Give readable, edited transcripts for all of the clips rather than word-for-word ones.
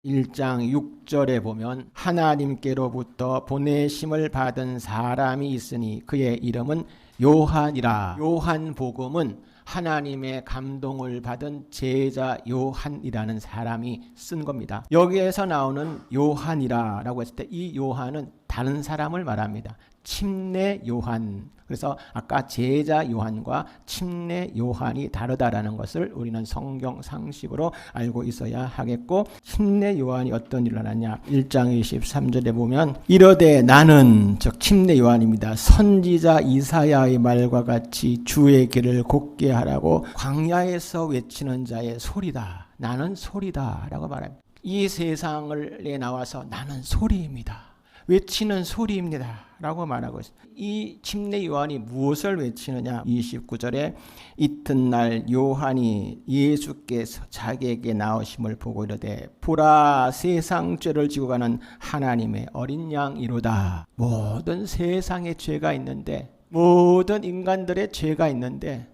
1장 6절에 보면 하나님께로부터 보내심을 받은 사람이 있으니 그의 이름은 요한이라. 요한복음은 하나님의 감동을 받은 제자 요한이라는 사람이 쓴 겁니다. 여기에서 나오는 요한이라고 했을 때 이 요한은 다른 사람을 말합니다. 침례 요한. 그래서 아까 제자 요한과 침례 요한이 다르다라는 것을 우리는 성경 상식으로 알고 있어야 하겠고, 침례 요한이 어떤 일을 하느냐. 1장 23절에 보면 이르되 나는, 즉 침례 요한입니다, 선지자 이사야의 말과 같이 주의 길을 곧게 하라고 광야에서 외치는 자의 소리다. 나는 소리다 라고 말합니다. 이 세상을 내 나와서 나는 소리입니다, 외치는 소리입니다 라고 말하고 있습니다. 이 침례 요한이 무엇을 외치느냐. 29절에 이튿날 요한이 예수께서 자기에게 나오심을 보고 이르되 보라, 세상 죄를 지고 가는 하나님의 어린 양이로다. 모든 세상에 죄가 있는데, 모든 인간들의 죄가 있는데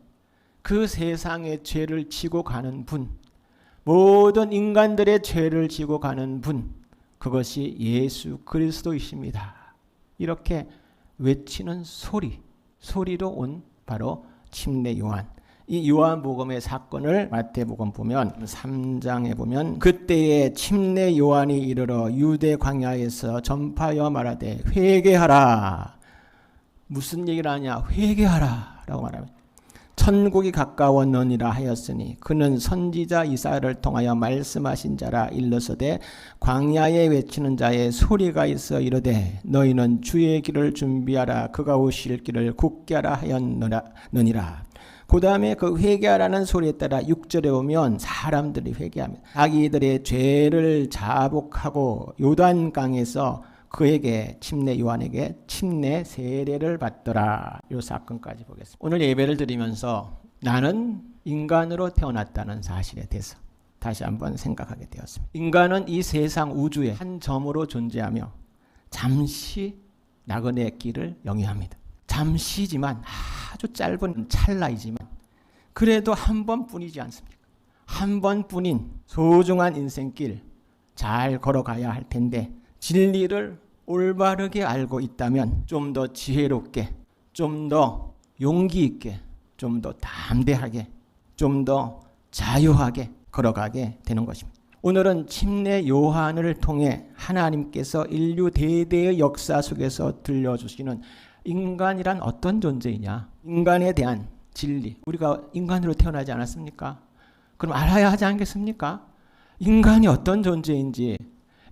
그 세상의 죄를 지고 가는 분, 모든 인간들의 죄를 지고 가는 분, 그것이 예수 그리스도이십니다. 이렇게 외치는 소리로 온 바로 침례 요한. 이 요한복음의 사건을 마태복음 보면 3장에 보면 그때에 침례 요한이 이르러 유대 광야에서 전파하여 말하되 회개하라. 무슨 얘기를 하냐. 회개하라 라고 말합니다. 천국이 가까웠느니라 하였으니 그는 선지자 이사야를 통하여 말씀하신 자라. 일러서되 광야에 외치는 자의 소리가 있어 이르되 너희는 주의 길을 준비하라, 그가 오실 길을 굳게 하라 하였느니라. 그 다음에 그 회개하라는 소리에 따라 6절에 보면 사람들이 회개합니다. 자기들의 죄를 자복하고 요단강에서 그에게, 침례 요한에게 침례 세례를 받더라. 이 사건까지 보겠습니다. 오늘 예배를 드리면서 나는 인간으로 태어났다는 사실에 대해서 다시 한번 생각하게 되었습니다. 인간은 이 세상 우주의 한 점으로 존재하며 잠시 나그네 길을 영위합니다. 잠시지만, 아주 짧은 찰나이지만 그래도 한 번뿐이지 않습니까? 한 번뿐인 소중한 인생길 잘 걸어가야 할 텐데, 진리를 올바르게 알고 있다면 좀 더 지혜롭게, 좀 더 용기 있게, 좀 더 담대하게, 좀 더 자유하게 걸어가게 되는 것입니다. 오늘은 침례 요한을 통해 하나님께서 인류 대대의 역사 속에서 들려주시는 인간이란 어떤 존재이냐, 인간에 대한 진리. 우리가 인간으로 태어나지 않았습니까? 그럼 알아야 하지 않겠습니까? 인간이 어떤 존재인지,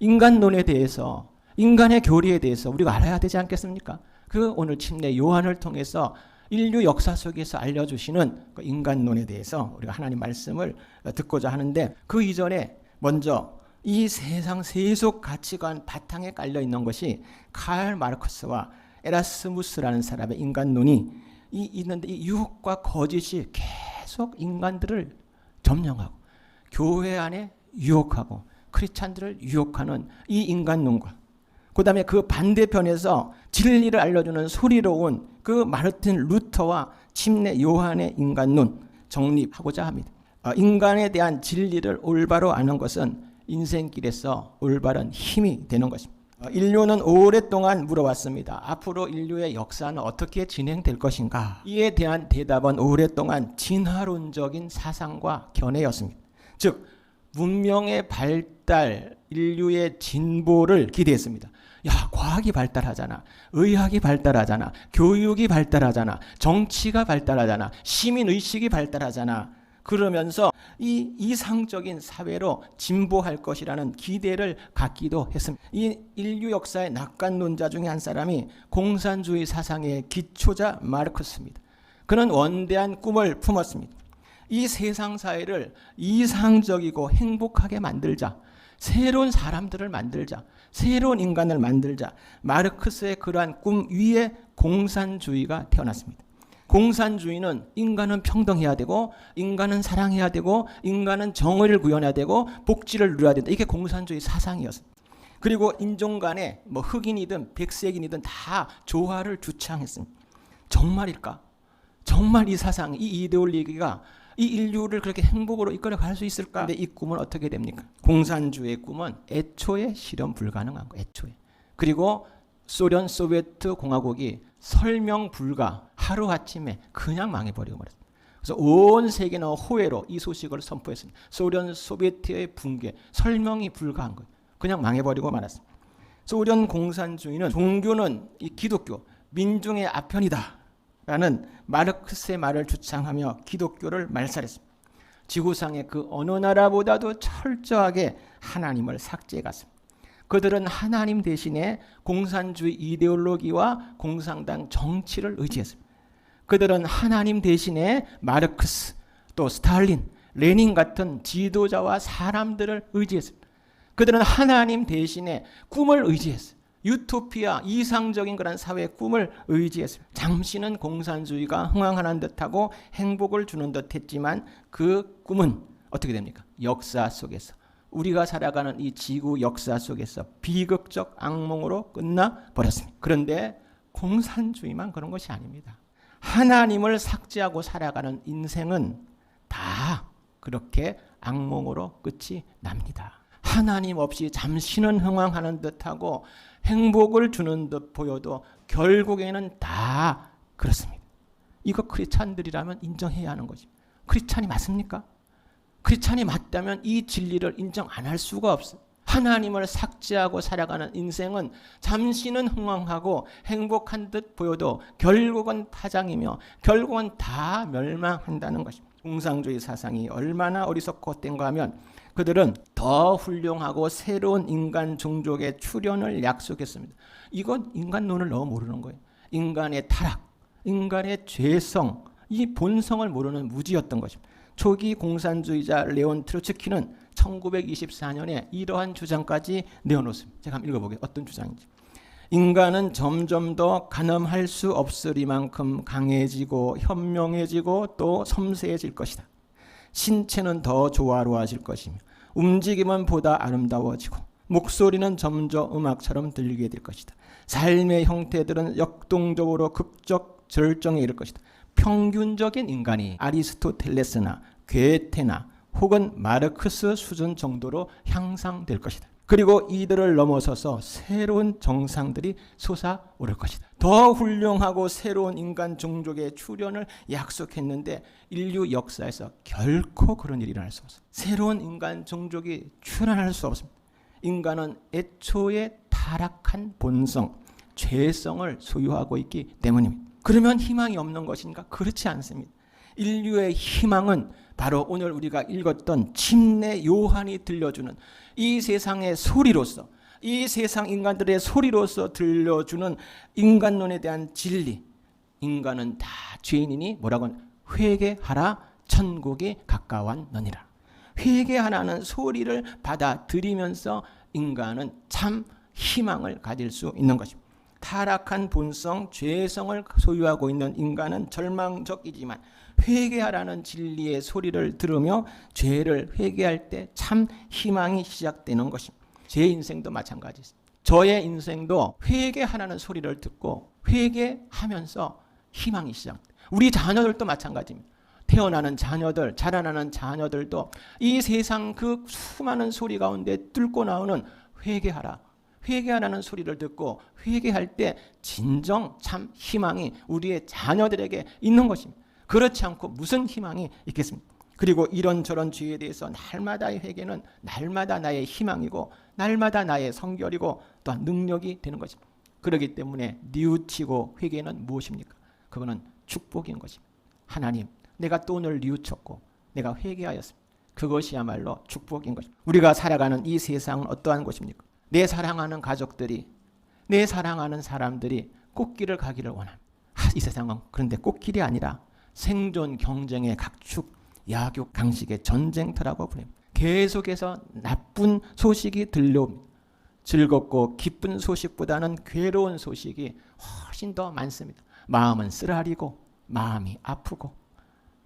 인간론에 대해서, 인간의 교리에 대해서 우리가 알아야 되지 않겠습니까? 그 오늘 침례 요한을 통해서 인류 역사 속에서 알려주시는 그 인간론에 대해서 우리가 하나님 말씀을 듣고자 하는데, 그 이전에 먼저 이 세상 세속 가치관 바탕에 깔려 있는 것이 칼 마르크스와 에라스무스라는 사람의 인간론이 있는데, 이 유혹과 거짓이 계속 인간들을 점령하고 교회 안에 유혹하고 크리스찬들을 유혹하는 이 인간론과, 그 다음에 그 반대편에서 진리를 알려주는 소리로 온 그 마르틴 루터와 침례 요한의 인간론 정립하고자 합니다. 인간에 대한 진리를 올바로 아는 것은 인생길에서 올바른 힘이 되는 것입니다. 인류는 오랫동안 물어왔습니다. 앞으로 인류의 역사는 어떻게 진행될 것인가? 이에 대한 대답은 오랫동안 진화론적인 사상과 견해였습니다. 즉 문명의 발달, 인류의 진보를 기대했습니다. 야, 과학이 발달하잖아, 의학이 발달하잖아, 교육이 발달하잖아, 정치가 발달하잖아, 시민의식이 발달하잖아. 그러면서 이 이상적인 사회로 진보할 것이라는 기대를 갖기도 했습니다. 이 인류 역사의 낙관론자 중에 한 사람이 공산주의 사상의 기초자 마르크스입니다. 그는 원대한 꿈을 품었습니다. 이 세상 사회를 이상적이고 행복하게 만들자, 새로운 사람들을 만들자, 새로운 인간을 만들자. 마르크스의 그러한 꿈 위에 공산주의가 태어났습니다. 공산주의는 인간은 평등해야 되고, 인간은 사랑해야 되고, 인간은 정의를 구현해야 되고, 복지를 누려야 된다. 이게 공산주의 사상이었습니다. 그리고 인종 간에 흑인이든 백색인이든 다 조화를 주창했습니다. 정말일까? 정말 이 사상, 이 이데올로기가 이 인류를 그렇게 행복으로 이끌어갈 수 있을까? 근데 이 꿈은 어떻게 됩니까? 공산주의 꿈은 애초에 실현 불가능한 거예요. 애초에. 그리고 소련 소비에트 공화국이 설명 불가, 하루아침에 그냥 망해버리고 말았습니다. 그래서 온 세계는 호외로 이 소식을 선포했습니다. 소련 소비에트의 붕괴, 설명이 불가한 거예요. 그냥 망해버리고 말았습니다. 소련 공산주의는 종교는 이 기독교, 민중의 아편이다 라는 마르크스의 말을 주창하며 기독교를 말살했습니다. 지구상의 그 어느 나라보다도 철저하게 하나님을 삭제해갔습니다. 그들은 하나님 대신에 공산주의 이데올로기와 공산당 정치를 의지했습니다. 그들은 하나님 대신에 마르크스, 또 스탈린, 레닌 같은 지도자와 사람들을 의지했습니다. 그들은 하나님 대신에 꿈을 의지했어요. 유토피아, 이상적인 그런 사회의 꿈을 의지했습니다. 잠시는 공산주의가 흥황하는 듯하고 행복을 주는 듯했지만 그 꿈은 어떻게 됩니까? 역사 속에서, 우리가 살아가는 이 지구 역사 속에서 비극적 악몽으로 끝나버렸습니다. 그런데 공산주의만 그런 것이 아닙니다. 하나님을 삭제하고 살아가는 인생은 다 그렇게 악몽으로 끝이 납니다. 하나님 없이 잠시는 흥황하는 듯하고 행복을 주는 듯 보여도 결국에는 다 그렇습니다. 이거 크리스찬들이라면 인정해야 하는 거죠. 크리스찬이 맞습니까? 크리스찬이 맞다면 이 진리를 인정 안 할 수가 없어요. 하나님을 삭제하고 살아가는 인생은 잠시는 흥황하고 행복한 듯 보여도 결국은 파장이며 결국은 다 멸망한다는 것입니다. 공산주의 사상이 얼마나 어리석고 헛된가 하면 그들은 더 훌륭하고 새로운 인간 종족의 출현을 약속했습니다. 이건 인간론을 너무 모르는 거예요. 인간의 타락, 인간의 죄성, 이 본성을 모르는 무지였던 것입니다. 초기 공산주의자 레온 트로츠키는 1924년에 이러한 주장까지 내어놓습니다. 제가 한번 읽어보게요. 어떤 주장인지. 인간은 점점 더 가늠할 수 없으리만큼 강해지고 현명해지고 또 섬세해질 것이다. 신체는 더 조화로워질 것이며 움직임은 보다 아름다워지고 목소리는 점점 음악처럼 들리게 될 것이다. 삶의 형태들은 역동적으로 극적 절정에 이를 것이다. 평균적인 인간이 아리스토텔레스나 괴테나 혹은 마르크스 수준 정도로 향상될 것이다. 그리고 이들을 넘어서서 새로운 정상들이 솟아오를 것이다. 더 훌륭하고 새로운 인간 종족의 출현을 약속했는데 인류 역사에서 결코 그런 일이 일어날 수 없습니다. 새로운 인간 종족이 출현할 수 없습니다. 인간은 애초에 타락한 본성, 죄성을 소유하고 있기 때문입니다. 그러면 희망이 없는 것인가? 그렇지 않습니다. 인류의 희망은 바로 오늘 우리가 읽었던 침례 요한이 들려주는 이 세상의 소리로서, 이 세상 인간들의 소리로서 들려주는 인간론에 대한 진리. 인간은 다 죄인이니 뭐라고 하는 회개하라, 천국이 가까웠느니라. 회개하라는 소리를 받아들이면서 인간은 참 희망을 가질 수 있는 것입니다. 타락한 본성, 죄성을 소유하고 있는 인간은 절망적이지만 회개하라는 진리의 소리를 들으며 죄를 회개할 때 참 희망이 시작되는 것입니다. 제 인생도 마찬가지입니다. 저의 인생도 회개하라는 소리를 듣고 회개하면서 희망이 시작됩니다. 우리 자녀들도 마찬가지입니다. 태어나는 자녀들, 자라나는 자녀들도 이 세상 그 수많은 소리 가운데 뚫고 나오는 회개하라, 회개하라는 소리를 듣고 회개할 때 진정 참 희망이 우리의 자녀들에게 있는 것입니다. 그렇지 않고 무슨 희망이 있겠습니까? 그리고 이런저런 죄에 대해서 날마다의 회개는 날마다 나의 희망이고 날마다 나의 성결이고 또한 능력이 되는 것입니다. 그렇기 때문에 뉘우치고 회개는 무엇입니까? 그거는 축복인 것입니다. 하나님, 내가 또 오늘 뉘우쳤고 내가 회개하였습니다. 그것이야말로 축복인 것입니다. 우리가 살아가는 이 세상은 어떠한 곳입니까? 내 사랑하는 가족들이, 내 사랑하는 사람들이 꽃길을 가기를 원합니다. 이 세상은 그런데 꽃길이 아니라 생존 경쟁의 각축, 야교 강식의 전쟁터라고 부릅니다. 계속해서 나쁜 소식이 들려옵니다. 즐겁고 기쁜 소식보다는 괴로운 소식이 훨씬 더 많습니다. 마음은 쓰라리고 마음이 아프고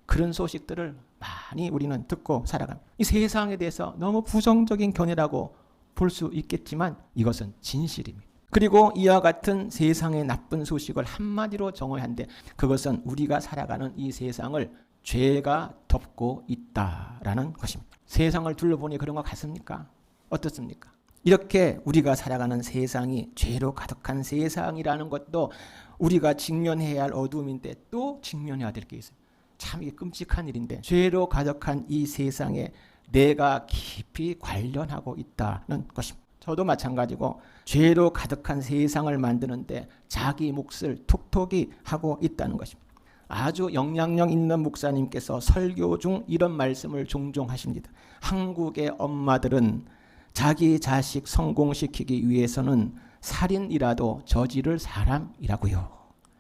그런 소식들을 많이 우리는 듣고 살아갑니다. 이 세상에 대해서 너무 부정적인 견해라고 볼 수 있겠지만 이것은 진실입니다. 그리고 이와 같은 세상의 나쁜 소식을 한마디로 정의한데 그것은 우리가 살아가는 이 세상을 죄가 덮고 있다라는 것입니다. 세상을 둘러보니 그런 것 같습니까? 어떻습니까? 이렇게 우리가 살아가는 세상이 죄로 가득한 세상이라는 것도 우리가 직면해야 할 어둠인데 또 직면해야 될 게 있어요. 참 이게 끔찍한 일인데 죄로 가득한 이 세상에 내가 깊이 관련하고 있다는 것입니다. 저도 마찬가지고 죄로 가득한 세상을 만드는데 자기 몫을 톡톡히 하고 있다는 것입니다. 아주 영향력 있는 목사님께서 설교 중 이런 말씀을 종종 하십니다. 한국의 엄마들은 자기 자식 성공시키기 위해서는 살인이라도 저지를 사람이라고요.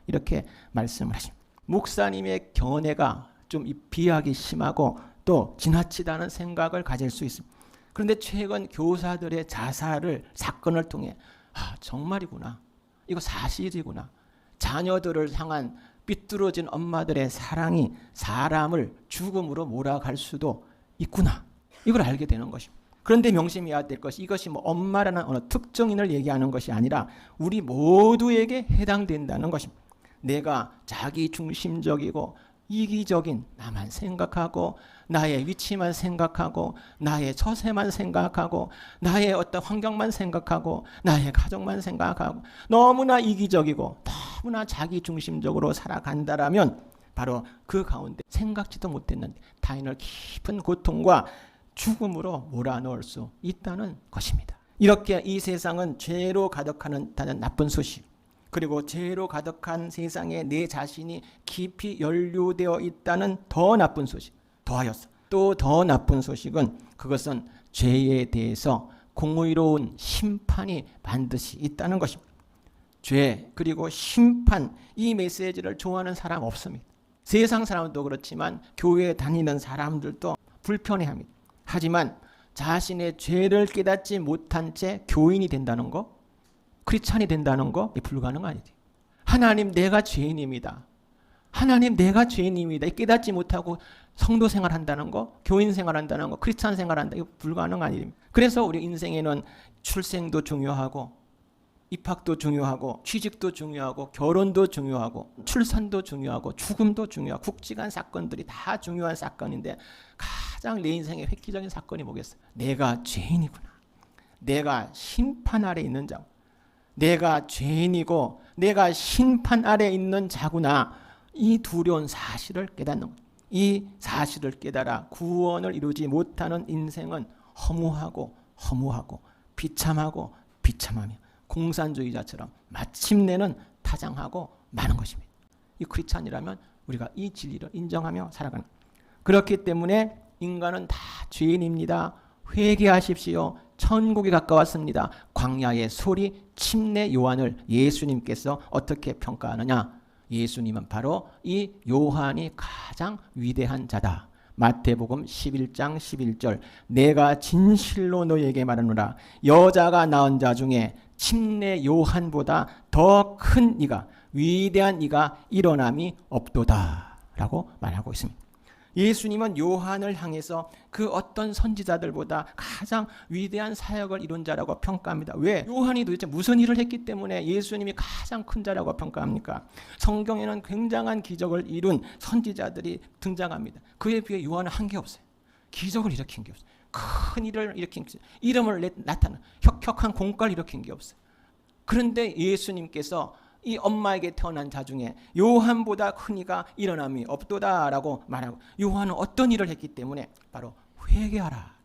이렇게 말씀을 하십니다. 목사님의 견해가 좀 비약이 심하고 또 지나치다는 생각을 가질 수 있습니다. 그런데 최근 교사들의 자살을 사건을 통해 정말이구나. 이거 사실이구나. 자녀들을 향한 삐뚤어진 엄마들의 사랑이 사람을 죽음으로 몰아갈 수도 있구나. 이걸 알게 되는 것입니다. 그런데 명심해야 될 것이 이것이 뭐 엄마라는 어느 특정인을 얘기하는 것이 아니라 우리 모두에게 해당된다는 것입니다. 내가 자기 중심적이고 이기적인 나만 생각하고 나의 위치만 생각하고 나의 처세만 생각하고 나의 어떤 환경만 생각하고 나의 가족만 생각하고 너무나 이기적이고 너무나 자기 중심적으로 살아간다라면 바로 그 가운데 생각지도 못했는 타인을 깊은 고통과 죽음으로 몰아넣을 수 있다는 것입니다. 이렇게 이 세상은 죄로 가득하는 나쁜 소식, 그리고 죄로 가득한 세상에 내 자신이 깊이 연루되어 있다는 더 나쁜 소식, 더하여서 또 더 나쁜 소식은 그것은 죄에 대해서 공의로운 심판이 반드시 있다는 것입니다. 죄 그리고 심판, 이 메시지를 좋아하는 사람 없습니다. 세상 사람도 그렇지만 교회에 다니는 사람들도 불편해합니다. 하지만 자신의 죄를 깨닫지 못한 채 교인이 된다는 거, 크리스찬이 된다는 거 불가능하지. 하나님 내가 죄인입니다. 하나님 내가 죄인입니다. 깨닫지 못하고 성도 생활한다는 거, 교인 생활한다는 거, 크리스찬 생활한다, 이거 불가능한 일입니다. 그래서 우리 인생에는 출생도 중요하고 입학도 중요하고 취직도 중요하고 결혼도 중요하고 출산도 중요하고 죽음도 중요하고 굵직한 사건들이 다 중요한 사건인데 가장 내 인생의 획기적인 사건이 뭐겠어요? 내가 죄인이구나. 내가 심판 아래 있는 자. 내가 죄인이고 내가 심판 아래 있는 자구나. 이 두려운 사실을 깨닫는 것. 이 사실을 깨달아 구원을 이루지 못하는 인생은 허무하고 허무하고 비참하고 비참하며 공산주의자처럼 마침내는 타장하고 마는 것입니다. 이 크리스찬이라면 우리가 이 진리를 인정하며 살아가는. 그렇기 때문에 인간은 다 죄인입니다. 회개하십시오. 천국이 가까웠습니다. 광야의 소리 침례 요한을 예수님께서 어떻게 평가하느냐? 예수님은 바로 이 요한이 가장 위대한 자다. 마태복음 11장 11절 내가 진실로 너희에게 말하노라 여자가 낳은 자 중에 침례 요한보다 더 큰 이가 위대한 이가 일어남이 없도다 라고 말하고 있습니다. 예수님은 요한을 향해서 그 어떤 선지자들보다 가장 위대한 사역을 이룬 자라고 평가합니다. 왜? 요한이 도대체 무슨 일을 했기 때문에 예수님이 가장 큰 자라고 평가합니까? 성경에는 굉장한 기적을 이룬 선지자들이 등장합니다. 그에 비해 요한은 한 게 없어요. 기적을 일으킨 게 없어요. 큰 일을 일으킨 게 없어요. 이름을 나타낸 혁혁한 공과를 일으킨 게 없어요. 그런데 예수님께서 이 엄마에게 태어난 자 중에 요한보다 큰 이가 일어남이 없도다라고 말하고 요한은 어떤 일을 했기 때문에 바로 회개하라.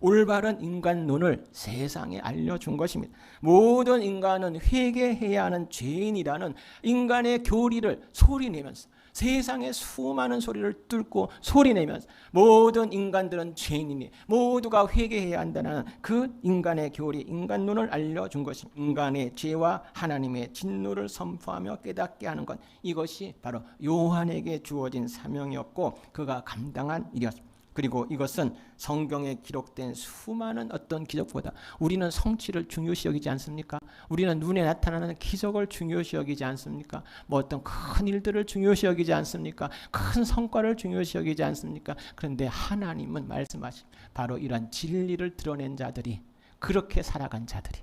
올바른 인간론을 세상에 알려준 것입니다. 모든 인간은 회개해야 하는 죄인이라는 인간의 교리를 소리내면서 세상의 수많은 소리를 뚫고 소리내면서 모든 인간들은 죄인이니 모두가 회개해야 한다는 그 인간의 교리, 인간론을 알려준 것입니다. 인간의 죄와 하나님의 진노를 선포하며 깨닫게 하는 것, 이것이 바로 요한에게 주어진 사명이었고 그가 감당한 일이었습니다. 그리고 이것은 성경에 기록된 수많은 어떤 기적보다 우리는 성취를 중요시 여기지 않습니까? 우리는 눈에 나타나는 기적을 중요시 여기지 않습니까? 뭐 어떤 큰 일들을 중요시 여기지 않습니까? 큰 성과를 중요시 여기지 않습니까? 그런데 하나님은 말씀하신 바로 이러한 진리를 드러낸 자들이, 그렇게 살아간 자들이,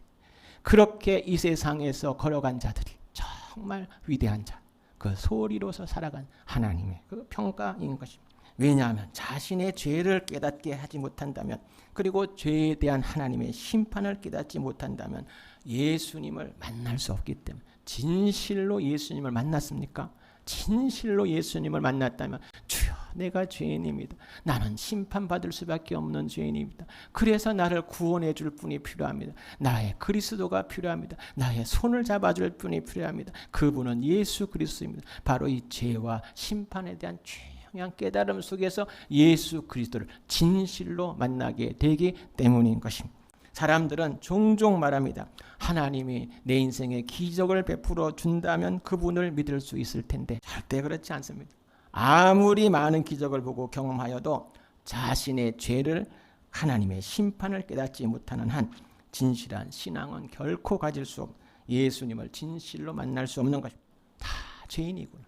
그렇게 이 세상에서 걸어간 자들이 정말 위대한 자, 그 소리로서 살아간 하나님의 그 평가인 것입니다. 왜냐하면 자신의 죄를 깨닫게 하지 못한다면, 그리고 죄에 대한 하나님의 심판을 깨닫지 못한다면 예수님을 만날 수 없기 때문에. 진실로 예수님을 만났습니까? 진실로 예수님을 만났다면 주여 내가 죄인입니다. 나는 심판받을 수밖에 없는 죄인입니다. 그래서 나를 구원해 줄 분이 필요합니다. 나의 그리스도가 필요합니다. 나의 손을 잡아줄 분이 필요합니다. 그분은 예수 그리스도입니다. 바로 이 죄와 심판에 대한 중요한 깨달음 속에서 예수 그리스도를 진실로 만나게 되기 때문인 것입니다. 사람들은 종종 말합니다. 하나님이 내 인생에 기적을 베풀어 준다면 그분을 믿을 수 있을 텐데, 절대 그렇지 않습니다. 아무리 많은 기적을 보고 경험하여도 자신의 죄를, 하나님의 심판을 깨닫지 못하는 한 진실한 신앙은 결코 가질 수 없는, 예수님을 진실로 만날 수 없는 것입니다. 다 죄인이구나.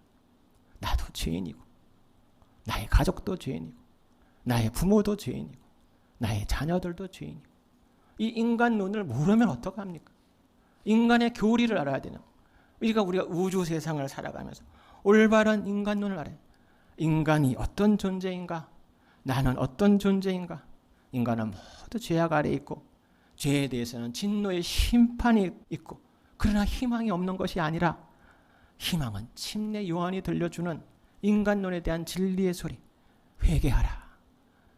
나도 죄인이고, 나의 가족도 죄인이고, 나의 부모도 죄인이고, 나의 자녀들도 죄인이고. 이 인간론을 모르면 어떡합니까? 인간의 교리를 알아야 되는. 우리가 우주 세상을 살아가면서 올바른 인간론을 알아야 돼요. 인간이 어떤 존재인가? 나는 어떤 존재인가? 인간은 모두 죄악 아래에 있고, 죄에 대해서는 진노의 심판이 있고, 그러나 희망이 없는 것이 아니라 희망은 침례 요한이 들려주는 인간론에 대한 진리의 소리. 회개하라.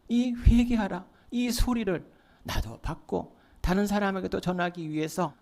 이 회개하라. 이 소리를 나도 받고 다른 사람에게도 전하기 위해서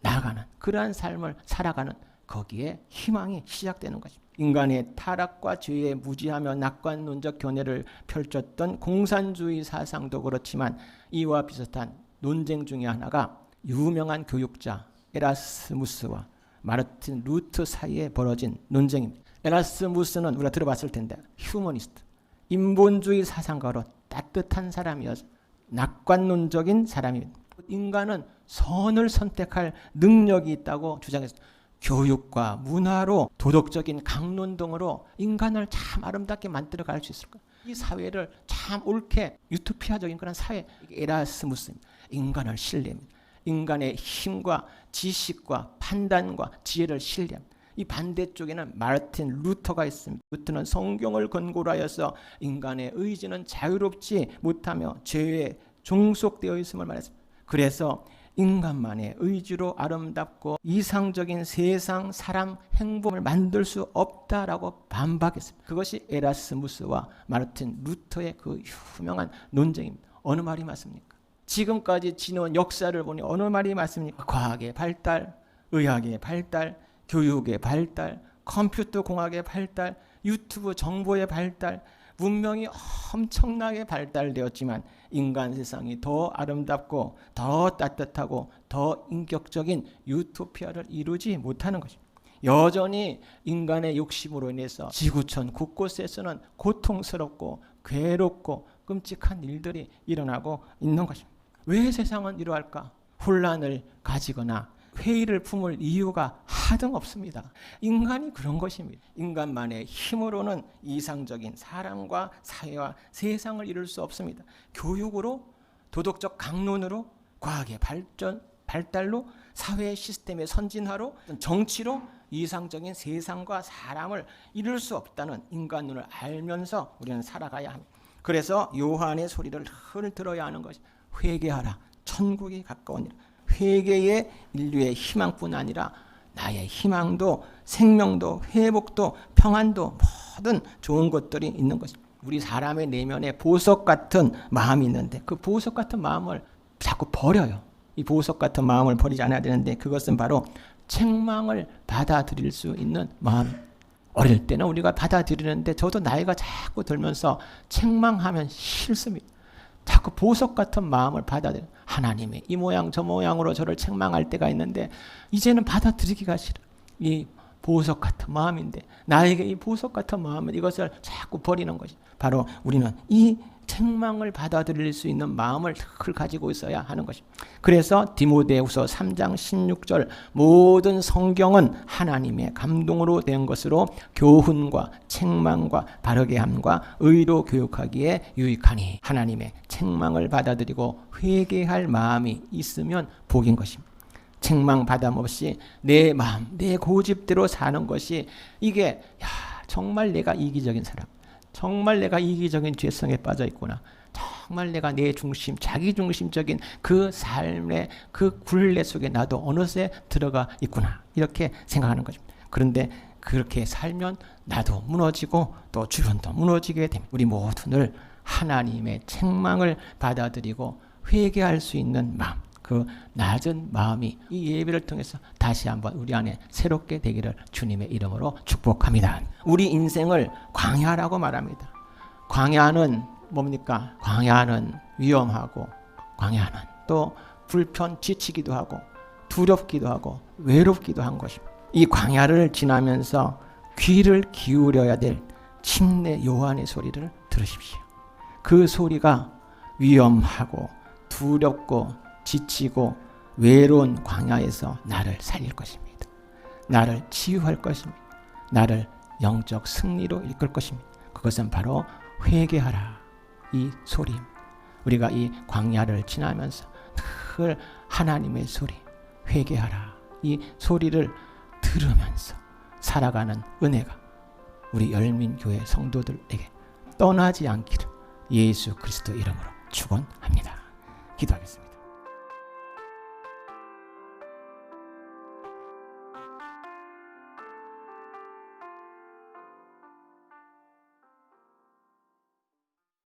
나아가는 그러한 삶을 살아가는, 거기에 희망이 시작되는 것입니다. 인간의 타락과 죄에 무지하며 낙관론적 견해를 펼쳤던 공산주의 사상도 그렇지만, 이와 비슷한 논쟁 중에 하나가 유명한 교육자 에라스무스와 마르틴 루터 사이에 벌어진 논쟁입니다. 에라스무스는 우리가 들어봤을 텐데 휴머니스트, 인본주의 사상가로 따뜻한 사람이어서 낙관론적인 사람입니다. 인간은 선을 선택할 능력이 있다고 주장했습니다. 교육과 문화로, 도덕적인 강론 등으로 인간을 참 아름답게 만들어갈 수 있을까? 이 사회를 참 옳게 유토피아적인 그런 사회, 에라스무스입니다. 인간을 신뢰합니다. 인간의 힘과 지식과 판단과 지혜를 신뢰합니다. 이 반대쪽에는 마르틴 루터가 있습니다. 루터는 성경을 근거로 하여서 인간의 의지는 자유롭지 못하며 죄에 종속되어 있음을 말했습니다. 그래서 인간만의 의지로 아름답고 이상적인 세상, 사람, 행복을 만들 수 없다라고 반박했습니다. 그것이 에라스무스와 마르틴 루터의 그 유명한 논쟁입니다. 어느 말이 맞습니까? 지금까지 지나온 역사를 보니 어느 말이 맞습니까? 과학의 발달, 의학의 발달, 교육의 발달, 컴퓨터 공학의 발달, 유튜브 정보의 발달, 문명이 엄청나게 발달되었지만 인간 세상이 더 아름답고 더 따뜻하고 더 인격적인 유토피아를 이루지 못하는 것입니다. 여전히 인간의 욕심으로 인해서 지구촌 곳곳에서는 고통스럽고 괴롭고 끔찍한 일들이 일어나고 있는 것입니다. 왜 세상은 이러할까? 혼란을 가지거나 회의를 품을 이유가 하등 없습니다. 인간이 그런 것입니다. 인간만의 힘으로는 이상적인 사람과 사회와 세상을 이룰 수 없습니다. 교육으로, 도덕적 강론으로, 과학의 발달로, 사회 시스템의 선진화로, 정치로 이상적인 세상과 사람을 이룰 수 없다는 인간론을 알면서 우리는 살아가야 합니다. 그래서 요한의 소리를 늘 들어야 하는 것이 회개하라. 천국이 가까우니라. 회개의 인류의 희망뿐 아니라 나의 희망도, 생명도, 회복도, 평안도, 모든 좋은 것들이 있는 것입니다. 우리 사람의 내면에 보석 같은 마음이 있는데 그 보석 같은 마음을 자꾸 버려요. 이 보석 같은 마음을 버리지 않아야 되는데 그것은 바로 책망을 받아들일 수 있는 마음. 어릴 때는 우리가 받아들이는데 저도 나이가 자꾸 들면서 책망하면 싫습니다. 자꾸 보석 같은 마음을 받아들여. 하나님이 이 모양 저 모양으로 저를 책망할 때가 있는데 이제는 받아들이기가 싫어. 이 보석 같은 마음인데 나에게 이 보석 같은 마음은 이것을 자꾸 버리는 것이. 바로 우리는 이 책망을 받아들일 수 있는 마음을 늘 가지고 있어야 하는 것입니다. 그래서 디모데후서 3장 16절 모든 성경은 하나님의 감동으로 된 것으로 교훈과 책망과 바르게 함과 의로 교육하기에 유익하니 하나님의 책망을 받아들이고 회개할 마음이 있으면 복인 것입니다. 책망 받음 없이 내 마음, 내 고집대로 사는 것이 이게 정말 내가 이기적인 사람, 정말 내가 이기적인 죄성에 빠져 있구나. 정말 내가 내 중심, 자기 중심적인 그 삶의 그 굴레 속에 나도 어느새 들어가 있구나. 이렇게 생각하는 거죠. 그런데 그렇게 살면 나도 무너지고 또 주변도 무너지게 됩니다. 우리 모두 늘 하나님의 책망을 받아들이고 회개할 수 있는 마음, 그 낮은 마음이 이 예배를 통해서 다시 한번 우리 안에 새롭게 되기를 주님의 이름으로 축복합니다. 우리 인생을 광야라고 말합니다. 광야는 뭡니까? 광야는 위험하고, 광야는 또 불편 지치기도 하고 두렵기도 하고 외롭기도 한 것입니다. 이 광야를 지나면서 귀를 기울여야 될 침례 요한의 소리를 들으십시오. 그 소리가 위험하고 두렵고 지치고 외로운 광야에서 나를 살릴 것입니다. 나를 치유할 것입니다. 나를 영적 승리로 이끌 것입니다. 그것은 바로 회개하라, 이 소리입니다. 우리가 이 광야를 지나면서 늘 하나님의 소리, 회개하라, 이 소리를 들으면서 살아가는 은혜가 우리 열민교회 성도들에게 떠나지 않기를 예수 그리스도 이름으로 축원합니다.